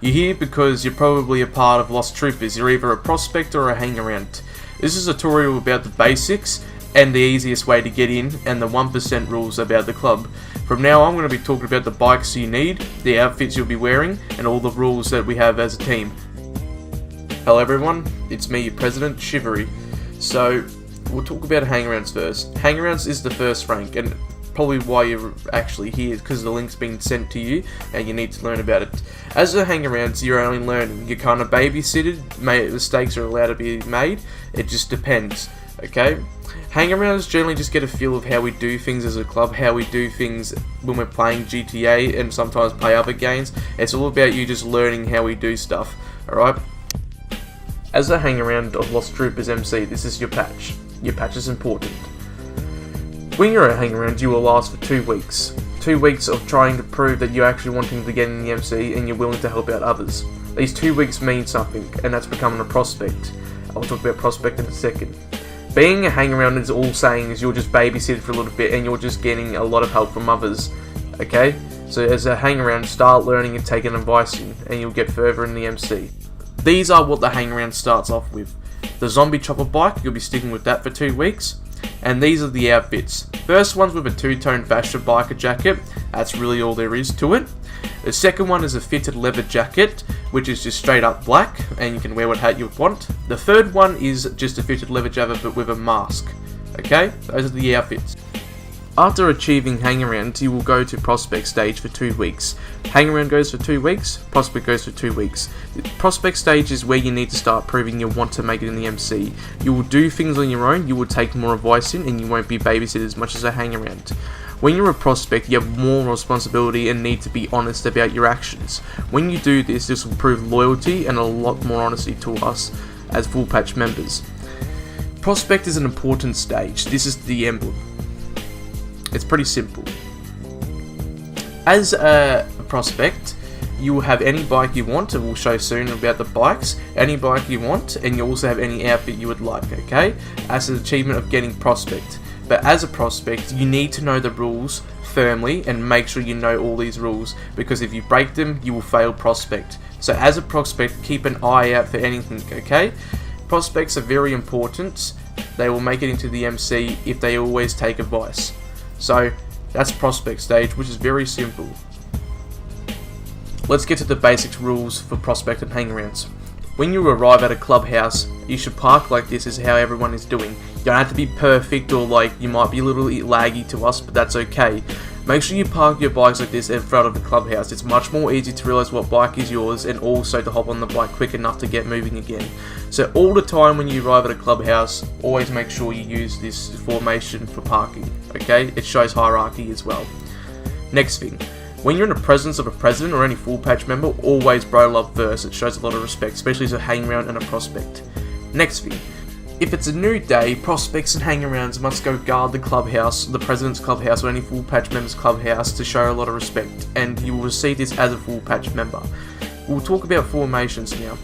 You're here because you're probably a part of Lost Troopers. You're either a prospect or a hangaround. This is a tutorial about the basics and the easiest way to get in, and the 1% rules about the club. From now on, I'm going to be talking about the bikes you need, the outfits you'll be wearing, and all the rules that we have as a team. Hello everyone, it's me, your president, Shivery. So, we'll talk about Hangarounds first. Hangarounds is the first rank, and probably why you're actually here is because the link's been sent to you and you need to learn about it. As a Hangarounds, you're only learning. You're kind of babysitted, mistakes are allowed to be made, it just depends, okay? Hangarounds generally just get a feel of how we do things as a club, how we do things when we're playing GTA and sometimes play other games. It's all about you just learning how we do stuff, alright? As a hangaround of Lost Troopers MC, this is your patch. Your patch is important. When you're a hangaround, you will last for 2 weeks. 2 weeks of trying to prove that you're actually wanting to get in the MC and you're willing to help out others. These 2 weeks mean something, and that's becoming a prospect. I'll talk about prospect in a second. Being a hangaround is all saying is you're just babysitted for a little bit and you're just getting a lot of help from others. Okay? So as a hangaround, start learning and taking advice in, and you'll get further in the MC. These are what the hangaround starts off with. The zombie chopper bike, you'll be sticking with that for 2 weeks. And these are the outfits. First one's with a two-tone fascia biker jacket. That's really all there is to it. The second one is a fitted leather jacket, which is just straight up black, and you can wear what hat you want. The third one is just a fitted leather jacket, but with a mask. Okay, those are the outfits. After achieving Hangaround, you will go to Prospect stage for 2 weeks. Hangaround goes for 2 weeks, Prospect goes for 2 weeks. The Prospect stage is where you need to start proving you want to make it in the MC. You will do things on your own, you will take more advice in, and you won't be babysitted as much as a Hangaround. When you're a prospect, you have more responsibility and need to be honest about your actions. When you do this, this will prove loyalty and a lot more honesty to us as full patch members. Prospect is an important stage. This is the emblem. It's pretty simple. As a prospect, you will have any bike you want, and we'll show soon about the bikes, any bike you want, and you also have any outfit you would like, okay? As an achievement of getting prospect. But as a prospect, you need to know the rules firmly and make sure you know all these rules, because if you break them, you will fail prospect. So as a prospect, keep an eye out for anything, okay? Prospects are very important. They will make it into the MC if they always take advice. So that's prospect stage, which is very simple. Let's get to the basic rules for prospect and hangarounds. When you arrive at a clubhouse, you should park like this is how everyone is doing. You don't have to be perfect, or like you might be a little laggy to us, but that's okay. Make sure you park your bikes like this in front of the clubhouse. It's much more easy to realise what bike is yours, and also to hop on the bike quick enough to get moving again. So all the time when you arrive at a clubhouse, always make sure you use this formation for parking, okay? It shows hierarchy as well. Next thing, when you're in the presence of a president or any full patch member, always bro love first. It shows a lot of respect, especially as a hangaround and a prospect. Next thing, if it's a new day, prospects and hangarounds must go guard the clubhouse, the president's clubhouse, or any full patch member's clubhouse to show a lot of respect, and you will receive this as a full patch member. We'll talk about formations now.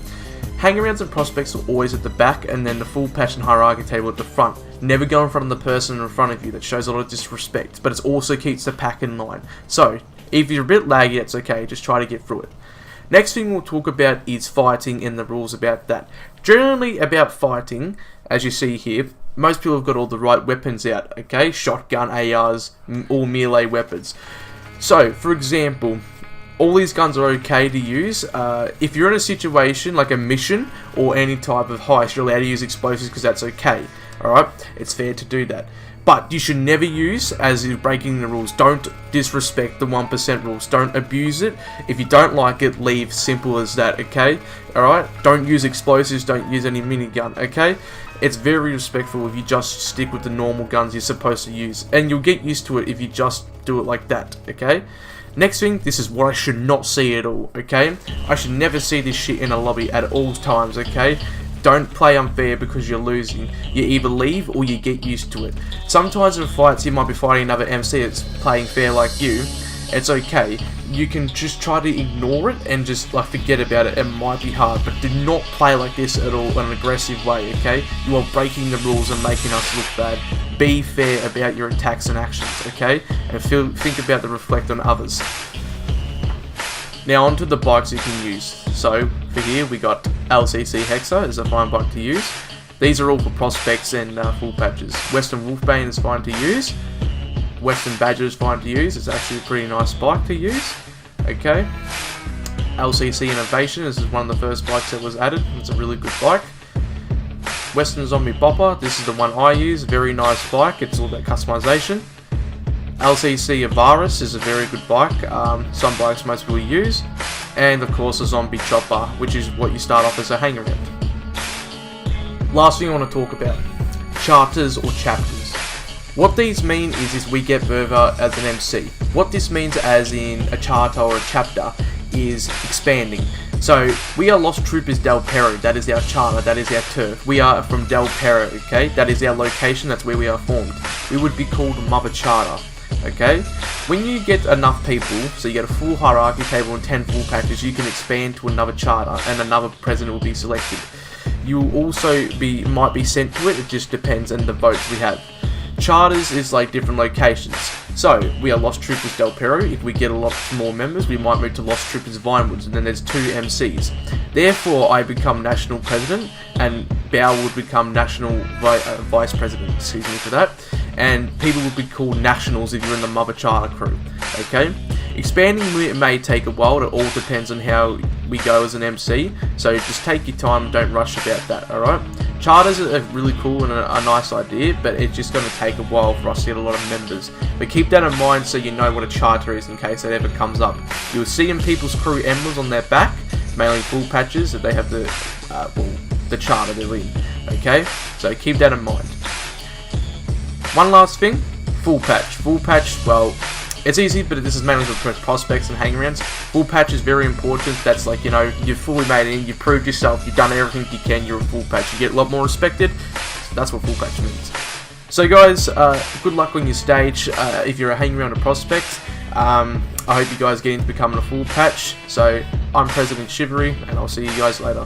Hangarounds and prospects are always at the back, and then the full patch and hierarchy table at the front. Never go in front of the person in front of you. That shows a lot of disrespect, but it also keeps the pack in line. So, if you're a bit laggy, it's okay, just try to get through it. Next thing we'll talk about is fighting and the rules about that. Generally about fighting, as you see here, most people have got all the right weapons out, okay? Shotgun, ARs, all melee weapons. So, for example, all these guns are okay to use. If you're in a situation like a mission or any type of heist, you're allowed to use explosives because that's okay, alright? It's fair to do that. But you should never use as you're breaking the rules. Don't disrespect the 1% rules. Don't abuse it. If you don't like it, leave. Simple as that, okay? Alright? Don't use explosives. Don't use any minigun, okay? It's very respectful if you just stick with the normal guns you're supposed to use. And you'll get used to it if you just do it like that, okay? Next thing, this is what I should not see at all, okay? I should never see this shit in a lobby at all times, okay? Don't play unfair because you're losing. You either leave or you get used to it. Sometimes in fights you might be fighting another MC that's playing fair like you. It's okay. You can just try to ignore it and just like forget about it. It might be hard, but do not play like this at all in an aggressive way, okay? You are breaking the rules and making us look bad. Be fair about your attacks and actions, okay? And think about the reflect on others. Now onto the bikes you can use. So for here we got LCC Hexa is a fine bike to use. These are all for prospects and full patches. Western Wolfbane is fine to use. Western Badger is fine to use. It's actually a pretty nice bike to use. Okay. LCC Innovation, this is one of the first bikes that was added. It's a really good bike. Western Zombie Bopper, this is the one I use. Very nice bike. It's all about customization. LCC Avaris is a very good bike. Some bikes most people use. And of course a Zombie Chopper, which is what you start off as a hangaround. Last thing I want to talk about, charters or chapters. What these mean is we get further as an MC. What this means as in a charter or a chapter is expanding. So we are Lost Troopers Del Perro, that is our charter, that is our turf. We are from Del Perro, okay? That is our location, that's where we are formed. We would be called Mother Charter, okay? When you get enough people, so you get a full hierarchy table and 10 full patches, you can expand to another charter and another president will be selected. You will also might be sent to it just depends on the votes we have. Charters is like different locations. So, we are Lost Troopers Del Perro. If we get a lot more members, we might move to Lost Troopers Vinewoods, and then there's 2 MCs. Therefore, I become National President, and Bow would become National Vice President, excuse me for that. And people would be called Nationals if you're in the Mother Charter crew, okay? Expanding may take a while, it all depends on how we go as an MC, so just take your time, don't rush about that, alright? Charters are really cool and a nice idea, but it's just going to take a while for us to get a lot of members. But keep that in mind so you know what a charter is in case that ever comes up. You'll see in people's crew emblems on their back, mainly full patches, that they have the charter they're in, okay? So keep that in mind. One last thing, full patch. Full patch, well, it's easy, but this is mainly for prospects and hangarounds. Full patch is very important. That's like, you know, you've fully made it in, you've proved yourself, you've done everything you can, you're a full patch. You get a lot more respected. That's what full patch means. So guys, good luck on your stage if you're a hangaround or prospect. I hope you guys get into becoming a full patch. So I'm President Shivery, and I'll see you guys later.